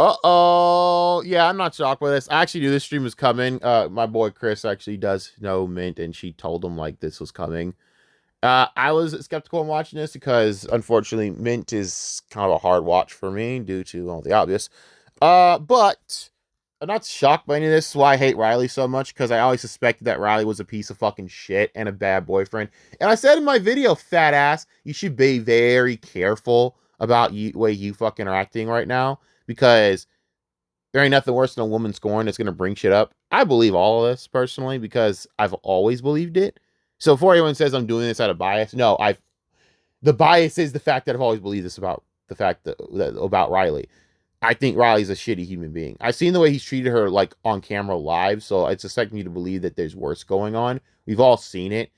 Uh-oh. Yeah, I'm not shocked by this. I actually knew this stream was coming. My boy Chris actually does know Mint, and she told him, like, this was coming. I was skeptical in watching this because, unfortunately, Mint is kind of a hard watch for me due to all the obvious. But I'm not shocked by any of this. This is why I hate Riley so much, because I always suspected that Riley was a piece of fucking shit and a bad boyfriend. And I said in my video, fat ass, you should be very careful about the way you fucking are acting right now, because there ain't nothing worse than a woman scorn that's gonna bring shit up. I believe all of this personally because I've always believed it. So before anyone says I'm doing this out of bias, no, the bias is the fact that I've always believed this about the fact that about Riley. I think Riley's a shitty human being. I've seen the way he's treated her, like, on camera live, so it's expecting you to believe that there's worse going on. We've all seen it.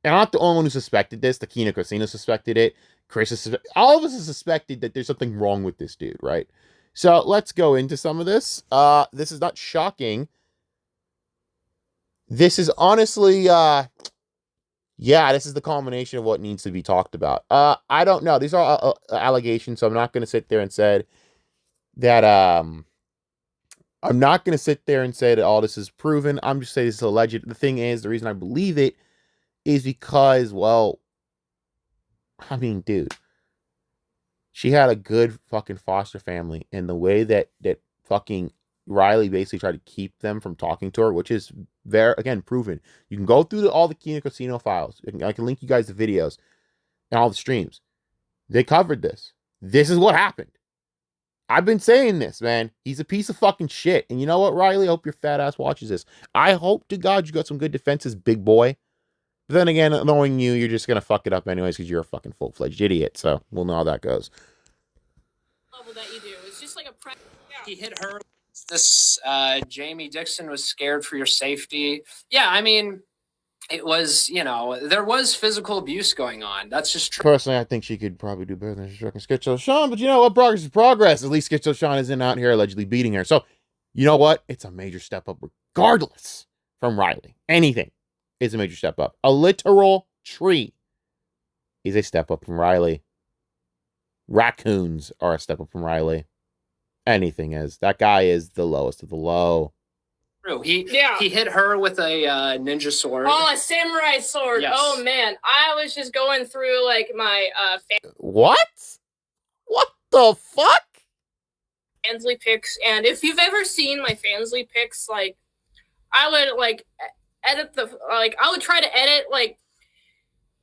And I'm not the only one who suspected this. The Kina Casino suspected it. All of us have suspected that there's something wrong with this dude, right? So let's go into some of this. This is not shocking. This is honestly, yeah, this is the culmination of what needs to be talked about. I don't know. These are allegations, so I'm not going to sit there and say that, I'm not going to sit there and say that all this is proven. I'm just saying this is alleged. The thing is, the reason I believe it is because, well, I mean, dude, she had a good fucking foster family, and the way that fucking Riley basically tried to keep them from talking to her, which is very, again, proven. You can go through all the Kina Casino files. I can link you guys the videos and all the streams. They covered this. This is what happened. I've been saying this, man. He's a piece of fucking shit. And you know what, Riley? I hope your fat ass watches this. I hope to God you got some good defenses, big boy. But then again, knowing you, you're just going to fuck it up anyways because you're a fucking full-fledged idiot. So we'll know how that goes. Level that you do. It's just like a He hit her. This Jamie Dixon was scared for your safety. Yeah, I mean, it was, there was physical abuse going on. That's just true. Personally, I think she could probably do better than fucking Schizo Sean, but you know what? Progress is progress. At least Schizo Sean isn't out here allegedly beating her. So, you know what? It's a major step up regardless from Riley. Anything is a major step up. A literal tree is a step up from Riley. Raccoons are a step up from Riley. Anything is. That guy is the lowest of the low. True. He hit her with a ninja sword. Oh, a samurai sword. Yes. Oh man, I was just going through like my What? What the fuck? Fansly pics, and if you've ever seen my Fansly pics, like I would like edit I would try to edit like.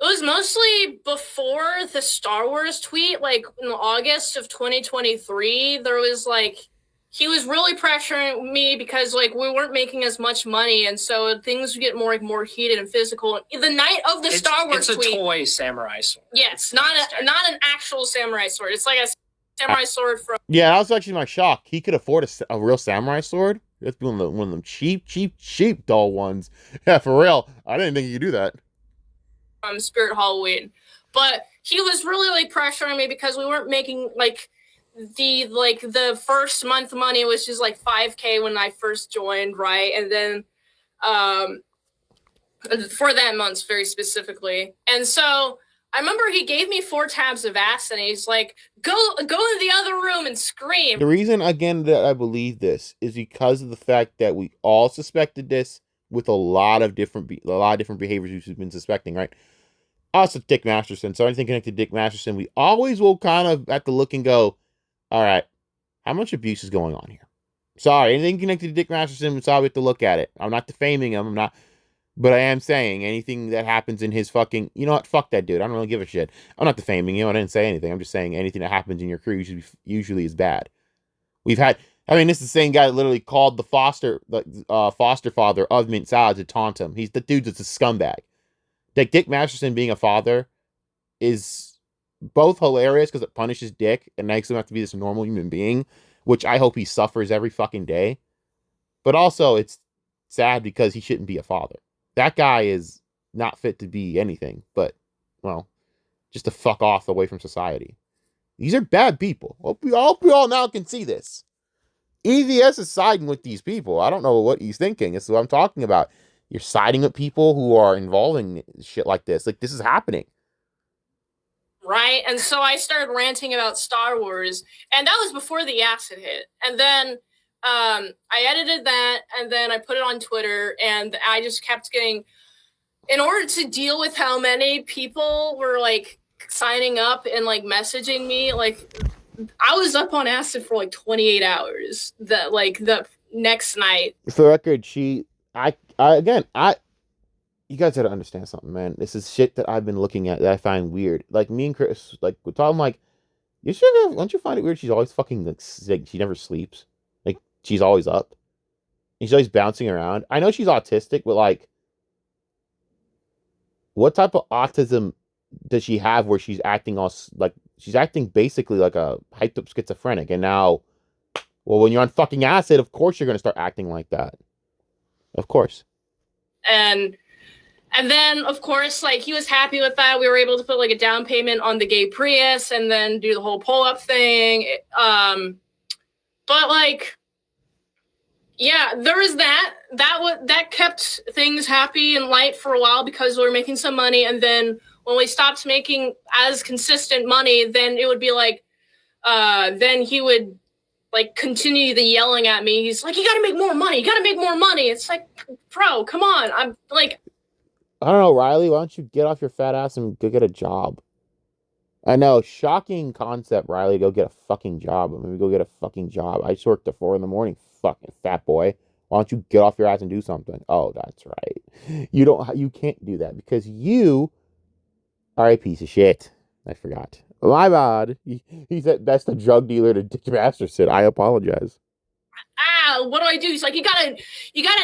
It was mostly before the Star Wars tweet, like in August of 2023. There was like, he was really pressuring me because like we weren't making as much money, and so things would get more heated and physical. The night of the Star Wars tweet, it's a toy samurai sword. Yes, not an actual samurai sword. It's like a samurai sword from. Yeah, that was actually my shock. He could afford a real samurai sword. That's one of them cheap doll ones. Yeah, for real. I didn't think he could do that. Spirit Halloween, but he was really like pressuring me because we weren't making like the first month money was just like $5,000 when I first joined, right? And then for that month very specifically, and so I remember he gave me 4 tabs of acid, and he's like, go in the other room and scream. The reason again that I believe this is because of the fact that we all suspected this with a lot of different behaviors we've been suspecting, right? Also, Dick Masterson. So anything connected to Dick Masterson, we always will kind of have to look and go, all right, how much abuse is going on here? Sorry, anything connected to Dick Masterson, it's all we have to look at it. I'm not defaming him. But I am saying anything that happens in his fucking, you know what? Fuck that dude. I don't really give a shit. I'm not defaming you. I didn't say anything. I'm just saying anything that happens in your career usually is bad. This is the same guy that literally called the foster father of Mint Salad to taunt him. The dude's a scumbag. Like, Dick Masterson being a father is both hilarious because it punishes Dick and makes him have to be this normal human being, which I hope he suffers every fucking day. But also, it's sad because he shouldn't be a father. That guy is not fit to be anything but, well, just to fuck off away from society. These are bad people. I hope we all now can see this. EVS is siding with these people. I don't know what he's thinking. It's what I'm talking about. You're siding with people who are involving shit like this. Like, this is happening. right? And so I started ranting about Star Wars, and that was before the acid hit. And then I edited that, and then I put it on Twitter, and I just kept getting, in order to deal with how many people were like signing up and like messaging me, like I was up on acid for like 28 hours. The next night. For the record, you guys gotta understand something, man. This is shit that I've been looking at that I find weird. Like me and Chris, like we're talking, like, don't you find it weird? She's always fucking like sick. She never sleeps. Like she's always up. And she's always bouncing around. I know she's autistic, but like, what type of autism does she have where she's acting like she's acting basically like a hyped up schizophrenic? And now, well, when you're on fucking acid, of course you're gonna start acting like that. Of course. And then, of course, like he was happy with that. We were able to put like a down payment on the gay Prius and then do the whole pull up thing. But like, yeah, there was that. That kept things happy and light for a while because we were making some money. And then when we stopped making as consistent money, then it would be like, then he would like continue the yelling at me. He's like, "You got to make more money. You got to make more money." It's like, bro, come on. I'm like, I don't know, Riley. Why don't you get off your fat ass and go get a job? I know, shocking concept, Riley. Go get a fucking job. Maybe go get a fucking job. I just work till 4 a.m. Fucking fat boy. Why don't you get off your ass and do something? Oh, that's right. You can't do that because you are a piece of shit. I forgot. My bad. He's at best a drug dealer to Dick Masterson. I apologize. what do I do? He's like, you gotta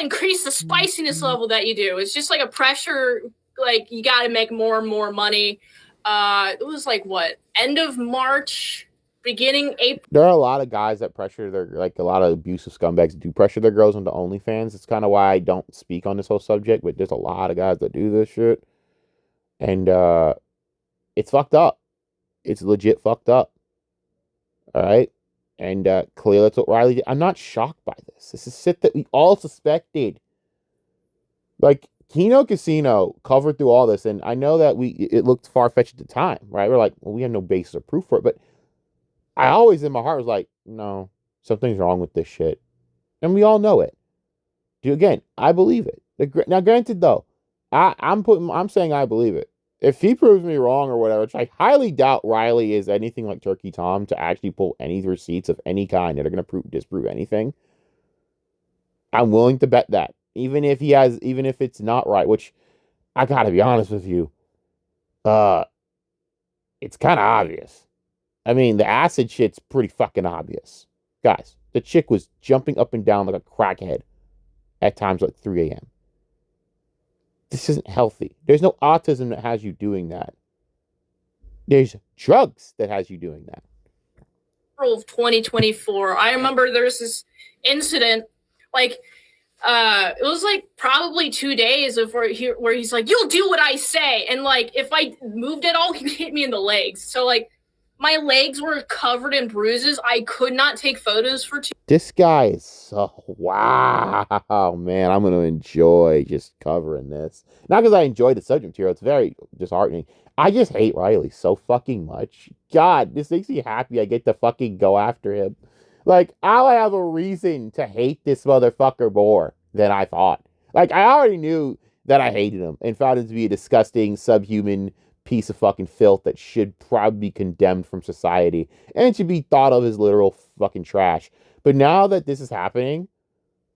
increase the spiciness level that you do. It's just like a pressure, like you gotta make more and more money. It was like what, end of March, beginning April. There are a lot of guys that pressure like a lot of abusive scumbags do pressure their girls into OnlyFans. It's kind of why I don't speak on this whole subject, but there's a lot of guys that do this shit. And it's fucked up. It's legit fucked up. All right. And clearly that's what Riley did. I'm not shocked by this. This is shit that we all suspected. Like, Kino Casino covered through all this, and I know that it looked far-fetched at the time, right? We're like, well, we have no basis or proof for it, but I always in my heart was like, no, something's wrong with this shit. And we all know it. Again, I believe it. Now, granted, though, I'm saying I believe it. If he proves me wrong or whatever, which I highly doubt Riley is anything like Turkey Tom to actually pull any receipts of any kind that are going to disprove anything, I'm willing to bet that. Even if it's not right, which I gotta be honest with you, it's kind of obvious. I mean, the acid shit's pretty fucking obvious. Guys, the chick was jumping up and down like a crackhead at times like 3 a.m. This isn't healthy. There's no autism that has you doing that. There's drugs that has you doing that. Of 2024. I remember there's this incident, like, it was like probably 2 days of where he's like, "You'll do what I say," and like if I moved at all, he'd hit me in the legs. So like my legs were covered in bruises. I could not take photos for 2. This guy is so wow, man. I'm gonna enjoy just covering this. Not because I enjoy the subject material. It's very disheartening. I just hate Riley so fucking much. God, this makes me happy I get to fucking go after him. Like, I have a reason to hate this motherfucker more than I thought. Like, I already knew that I hated him and found him to be a disgusting, subhuman piece of fucking filth that should probably be condemned from society and should be thought of as literal fucking trash. But now that this is happening,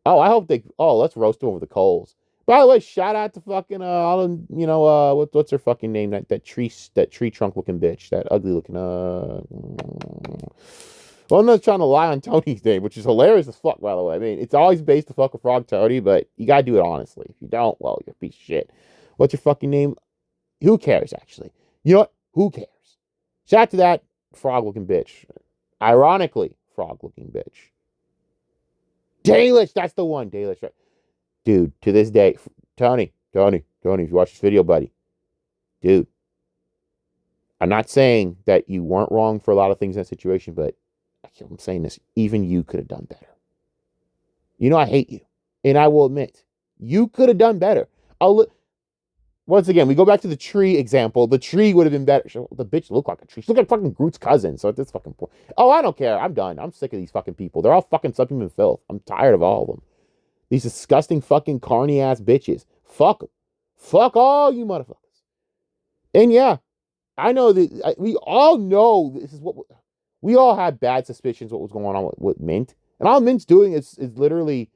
let's roast him over the coals. By the way, shout out to fucking what's her fucking name? That tree trunk looking bitch, that ugly looking Well, I'm not trying to lie on Tony's name, which is hilarious as fuck, by the way. I mean, it's always based to fuck a frog Tony, but you gotta do it honestly. If you don't, well, you're a piece of shit. What's your fucking name? Who cares, actually? You know what? Who cares? Shout out to that frog-looking bitch. Ironically, frog-looking bitch. Dalish, that's the one. Dalish, right? Dude, to this day, Tony, if you watch this video, buddy, dude, I'm not saying that you weren't wrong for a lot of things in that situation, but I'm saying this, even you could have done better. You know I hate you, and I will admit, you could have done better. once again, we go back to the tree example. The tree would have been better. The bitch looked like a tree. She looked like fucking Groot's cousin. So at this fucking point, oh, I don't care. I'm done. I'm sick of these fucking people. They're all fucking subhuman filth. I'm tired of all of them. These disgusting fucking carny ass bitches. Fuck them. Fuck all you motherfuckers. And yeah, I know that we all know this is what we all had bad suspicions what was going on with Mint. And all Mint's doing is literally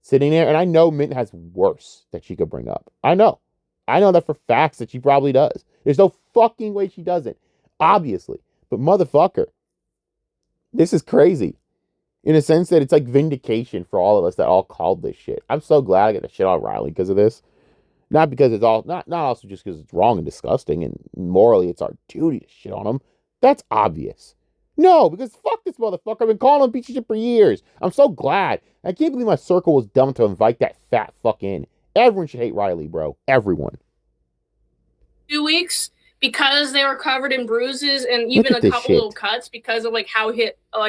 sitting there. And I know Mint has worse that she could bring up. I know that for facts that she probably does. There's no fucking way she doesn't. Obviously. But motherfucker, this is crazy. In a sense that it's like vindication for all of us that all called this shit. I'm so glad I got to shit on Riley because of this. Not because it's all, not also just because it's wrong and disgusting and morally it's our duty to shit on him. That's obvious. No, because fuck this motherfucker. I've been calling him piece of shit for years. I'm so glad. I can't believe my circle was dumb to invite that fat fuck in. Everyone should hate Riley, bro. Everyone. 2 weeks because they were covered in bruises and even a couple little cuts because of like how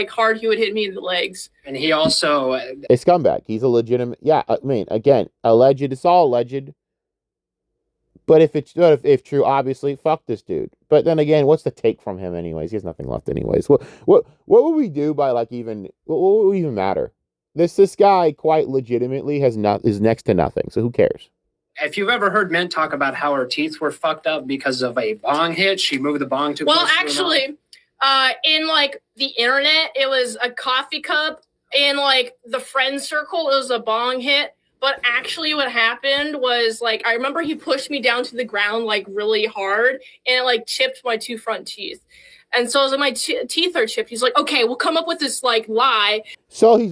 hard he would hit me in the legs. And he also a scumbag. He's a legitimate. Yeah, I mean, again, alleged. It's all alleged. But if true, obviously, fuck this dude. But then again, what's the take from him anyways? He has nothing left anyways. What would we do by like even what would even matter? This guy quite legitimately is next to nothing. So who cares? If you've ever heard Mint talk about how her teeth were fucked up because of a bong hit, she moved the bong too close. Well, actually, in like the internet, it was a coffee cup. In like the friend circle, it was a bong hit. But actually what happened was, like, I remember he pushed me down to the ground, like, really hard, and it, like, chipped my 2 front teeth. And so as my teeth are chipped, he's like, okay, we'll come up with this, like, lie. So he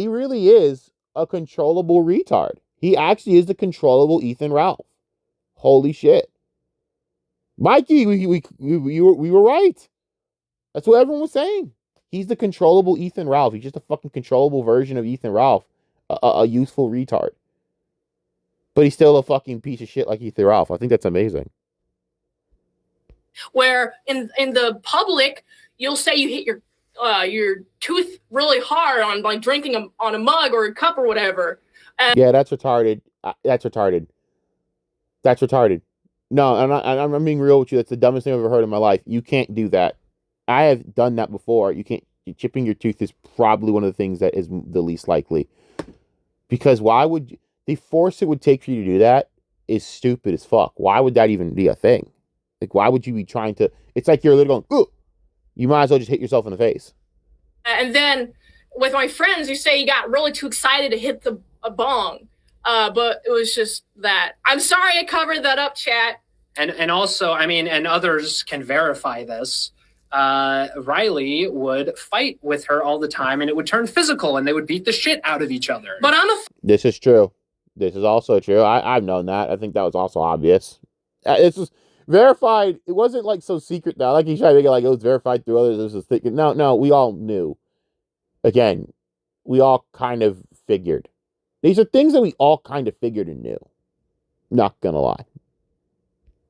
really is a controllable retard. He actually is the controllable Ethan Ralph. Holy shit. Mikey, we were right. That's what everyone was saying. He's the controllable Ethan Ralph. He's just a fucking controllable version of Ethan Ralph. A useful retard. But he's still a fucking piece of shit like Ethan Ralph. I think that's amazing. Where in the public, you'll say you hit your tooth really hard on like drinking on a mug or a cup or whatever. Yeah, that's retarded. That's retarded. No, I'm being real with you. That's the dumbest thing I've ever heard in my life. You can't do that. I have done that before. You can't. Chipping your tooth is probably one of the things that is the least likely. Because why would you, the force it would take for you to do that is stupid as fuck. Why would that even be a thing? Like, why would you be trying to? It's like you're literally going, ooh, you might as well just hit yourself in the face. And then with my friends, you say you got really too excited to hit a bong. But it was just that. I'm sorry I covered that up, chat. And also, I mean, and others can verify this. Riley would fight with her all the time and it would turn physical and they would beat the shit out of each other. But this is true. This is also true. I've known that. I think that was also obvious. It's just verified. It wasn't like so secret now. Like you tried to make it like it was verified through others. This was thick. No, we all knew. Again, we all kind of figured. These are things that we all kind of figured and knew. Not gonna lie.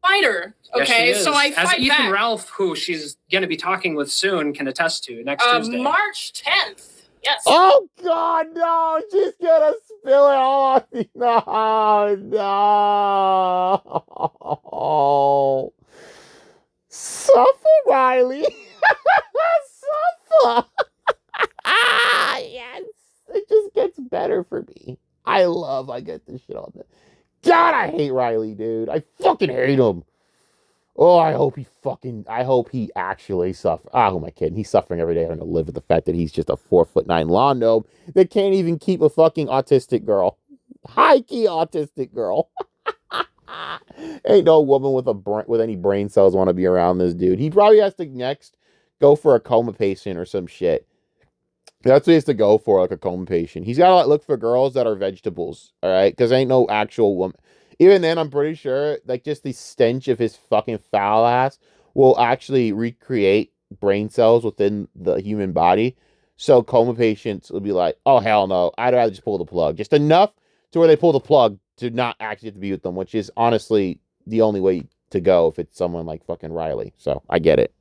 Fighter. Okay, yes, so I fight Ethan back. Ralph, who she's going to be talking with soon, can attest to next Tuesday. March 10th. Yes. Oh God, no! She's gonna spill it all on me. No. Suffer, Riley. Suffer. Yes. It just gets better for me. I get this shit on this. God, I hate Riley, dude. I fucking hate him. Oh, I hope he actually suffers. Who am I kidding? He's suffering every day having to live with the fact that he's just a 4'9" lawn gnome that can't even keep a fucking autistic girl. High-key autistic girl. Ain't no woman with any brain cells want to be around this dude. He probably has to next go for a coma patient or some shit. That's what he has to go for, like a coma patient. He's got to look for girls that are vegetables, all right? Because ain't no actual woman. Even then, I'm pretty sure, like, just the stench of his fucking foul ass will actually recreate brain cells within the human body. So coma patients will be like, oh, hell no. I'd rather just pull the plug. Just enough to where they pull the plug to not actually have to be with them, which is honestly the only way to go if it's someone like fucking Riley. So I get it.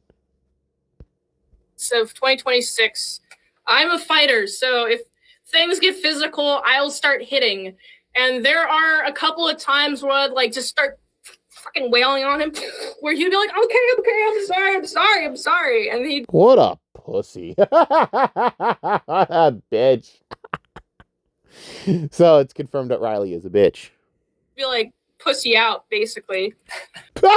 So 2026, I'm a fighter. So if things get physical, I'll start hitting. And there are a couple of times where I'd like just start fucking wailing on him, where he'd be like, okay, I'm sorry. And he'd What a pussy. What a bitch. So it's confirmed that Riley is a bitch. be like, pussy out, basically. What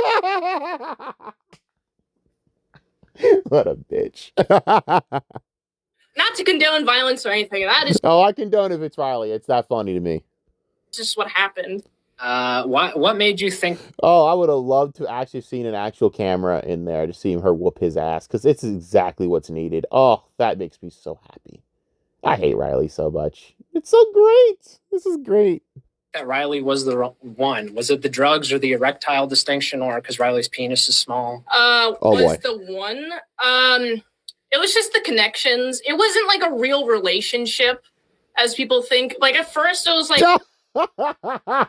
a bitch. Not to condone violence or anything. That is Oh, I condone if it's Riley. It's that funny to me. just what happened. What made you think? Oh, I would have loved to actually have seen an actual camera in there to see her whoop his ass, because it's exactly what's needed. Oh, that makes me so happy. I hate Riley so much. It's so great. This is great. That Riley was the one? Was it the drugs or the erectile distinction, or because Riley's penis is small? Oh, Was boy. the one. It was just the connections. It wasn't like a real relationship, as people think. Like at first, it was like,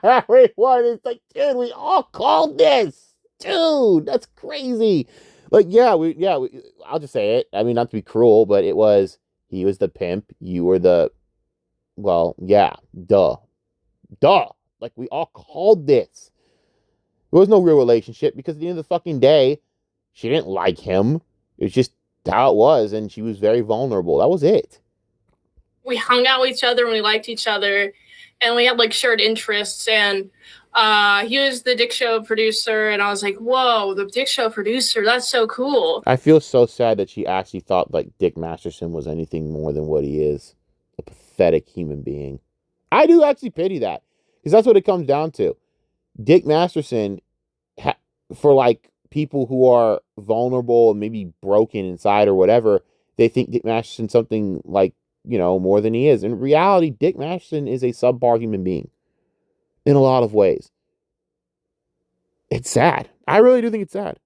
Everyone is like, dude, we all called this. Dude, that's crazy. Like, I'll just say it. I mean, not to be cruel, but it was, he was the pimp. You were the, well, yeah, duh. Like, we all called this. There was no real relationship because at the end of the fucking day, she didn't like him. It was just how it was, and she was very vulnerable. That was it. we hung out with each other and we liked each other, and we had like shared interests. And he was the Dick Show producer, and I was like, whoa, the Dick Show producer, that's so cool. I feel so sad that she actually thought like Dick Masterson was anything more than what he is. A pathetic human being. I do actually pity that, because that's what it comes down to. Dick Masterson, for like people who are vulnerable and maybe broken inside or whatever, they think Dick Masterson's something like, more than he is. In reality, Dick Masterson is a subpar human being in a lot of ways. It's sad. I really do think it's sad.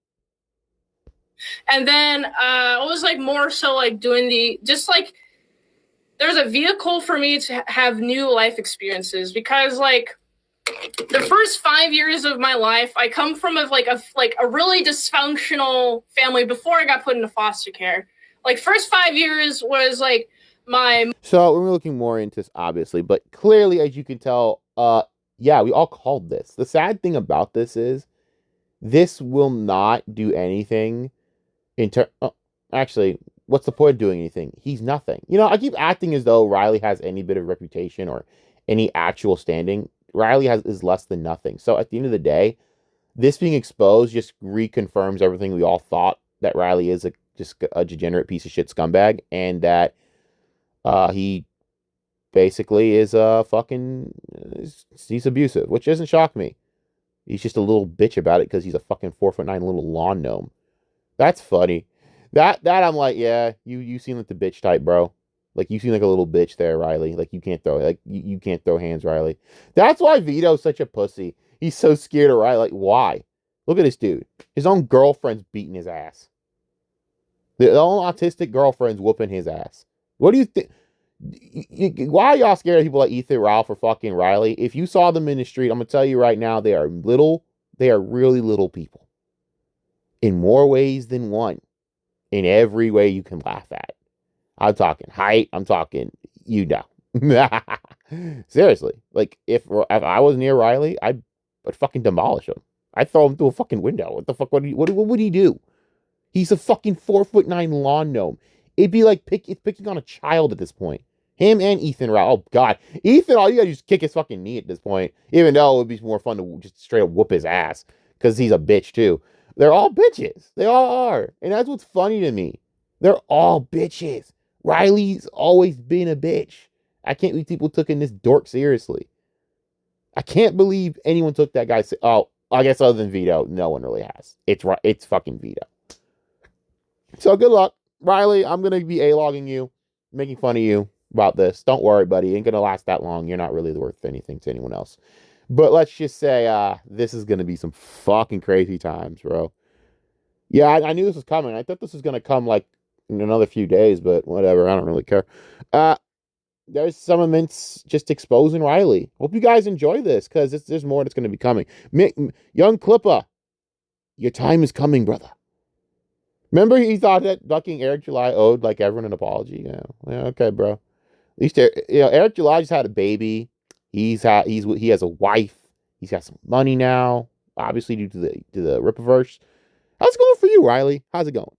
And then it was like more so like doing there's a vehicle for me to have new life experiences, because like the first 5 years of my life, I come from a really dysfunctional family before I got put into foster care. Like first 5 years was like So we're looking more into this, obviously, but clearly, as you can tell, yeah, we all called this. The sad thing about this is, this will not do anything actually, what's the point of doing anything? He's nothing. I keep acting as though Riley has any bit of reputation or any actual standing. Riley is less than nothing. So at the end of the day, this being exposed just reconfirms everything we all thought, that Riley is just a degenerate piece of shit scumbag, and that he basically is he's abusive, which doesn't shock me. He's just a little bitch about it because he's a fucking 4'9" little lawn gnome. That's funny. That I'm like, yeah, you seem like the bitch type, bro. Like, you seem like a little bitch there, Riley. Like, you can't throw hands, Riley. That's why Vito's such a pussy. He's so scared of Riley. Like, why? Look at this dude. His own girlfriend's beating his ass. The own autistic girlfriend's whooping his ass. What do you think? Why are y'all scared of people like Ethan Ralph or fucking Riley? If you saw them in the street, I'm gonna tell you right now, they are really little people. In more ways than one. In every way you can laugh at. I'm talking height. I'm talking, Seriously. Like, if I was near Riley, I'd fucking demolish him. I'd throw him through a fucking window. What the fuck? What would he do? He's a fucking 4'9" lawn gnome. It'd be like picking on a child at this point. Him and Ethan Ralph. Oh, God. Ethan, all you gotta do is kick his fucking knee at this point. Even though it would be more fun to just straight up whoop his ass. Because he's a bitch, too. They're all bitches. They all are. And that's what's funny to me. They're all bitches. Riley's always been a bitch. I can't believe people took in this dork seriously. I can't believe anyone took that guy. Oh, I guess other than Vito, no one really has. It's fucking Vito. So good luck. Riley, I'm going to be A-logging you, making fun of you about this. Don't worry, buddy. It ain't going to last that long. You're not really worth anything to anyone else. But let's just say this is going to be some fucking crazy times, bro. Yeah, I knew this was coming. I thought this was going to come like in another few days, but whatever. I don't really care. There's some immense just exposing Riley. Hope you guys enjoy this, because there's more that's going to be coming. Young Clipper, your time is coming, brother. Remember he thought that fucking Eric July owed like everyone an apology? Yeah, okay, bro. At least Eric July just had a baby. He has a wife. He's got some money now. obviously due to the Rippaverse. How's it going for you, Riley? How's it going?